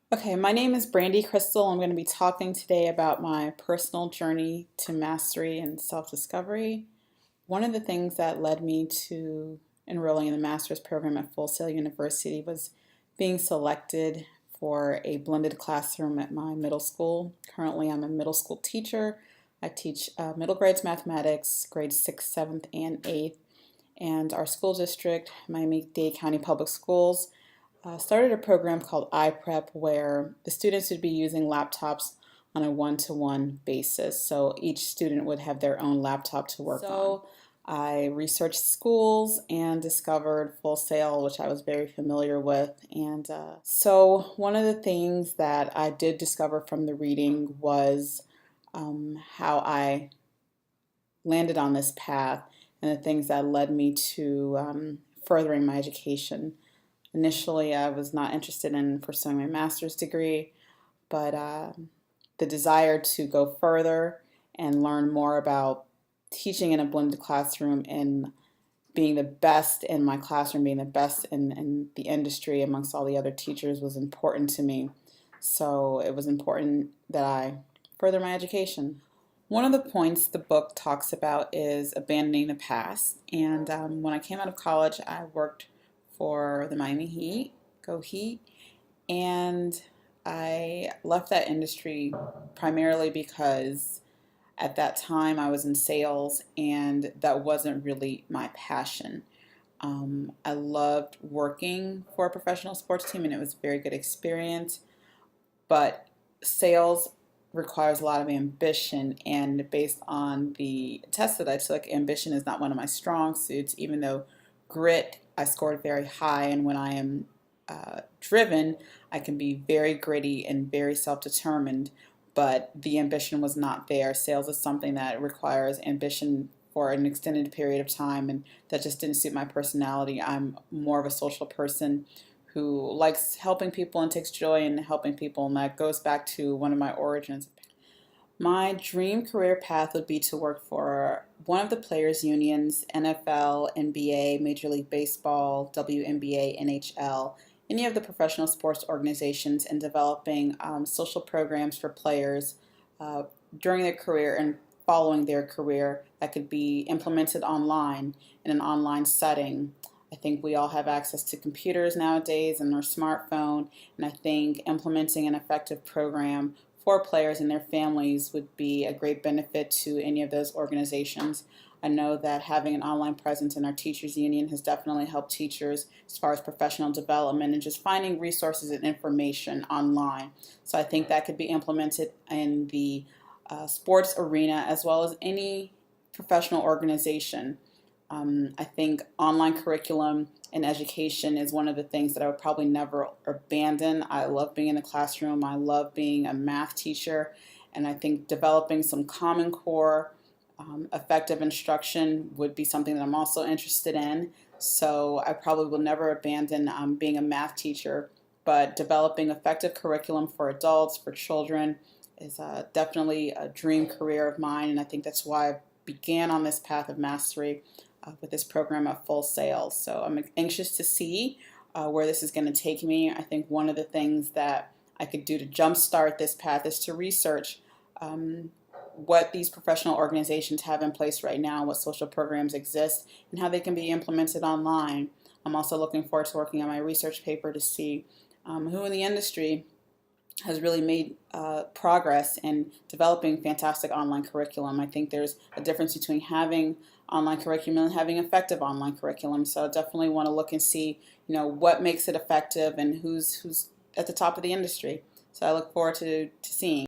Okay, my name is Brandy Crystal. I'm going to be talking today about my personal journey to mastery and self-discovery. One of the things that led me to enrolling in the master's program at Full Sail University was being selected for a blended classroom at my middle school. Currently, I'm a middle school teacher. I teach middle grades mathematics, grades 6th, 7th, and 8th. And our school district, Miami-Dade County Public Schools, started a program called iPrep where the students would be using laptops on a one-to-one basis. So each student would have their own laptop to work on. So I researched schools and discovered Full Sail, which I was very familiar with. And so one of the things that I did discover from the reading was how I landed on this path and the things that led me to furthering my education. Initially, I was not interested in pursuing my master's degree, but the desire to go further and learn more about teaching in a blended classroom and being the best in my classroom, being the best in the industry amongst all the other teachers was important to me. So it was important that I further my education. One of the points the book talks about is abandoning the past. And when I came out of college, I worked for the Miami Heat, Go Heat, and I left that industry primarily because at that time I was in sales and that wasn't really my passion. I loved working for a professional sports team and it was a very good experience, but sales requires a lot of ambition, and based on the test that I took, ambition is not one of my strong suits, even though grit I scored very high, and when I am driven I can be very gritty and very self-determined, but the ambition was not there. Sales is something that requires ambition for an extended period of time, and that just didn't suit my personality. I'm more of a social person who likes helping people and takes joy in helping people, and that goes back to one of my origins. My dream career path would be to work for one of the players' unions, NFL, NBA, Major League Baseball, WNBA, NHL, any of the professional sports organizations, and developing social programs for players uh, during their career and following their career that could be implemented online in an online setting. I think we all have access to computers nowadays and our smartphone, and I think implementing an effective program for players and their families would be a great benefit to any of those organizations. I know that having an online presence in our teachers union has definitely helped teachers as far as professional development and just finding resources and information online. So I think that could be implemented in the sports arena as well as any professional organization. I think online curriculum and education is one of the things that I would probably never abandon. I love being in the classroom. I love being a math teacher. And I think developing some Common Core effective instruction would be something that I'm also interested in. So I probably will never abandon being a math teacher, but developing effective curriculum for adults, for children, is definitely a dream career of mine. And I think that's why I began on this path of mastery with this program at Full Sail. So I'm anxious to see where this is going to take me. I think one of the things that I could do to jumpstart this path is to research what these professional organizations have in place right now, what social programs exist, and how they can be implemented online. I'm also looking forward to working on my research paper to see who in the industry has really made progress in developing fantastic online curriculum. I think there's a difference between having online curriculum and having effective online curriculum. So I definitely want to look and see, what makes it effective and who's at the top of the industry. So I look forward to seeing.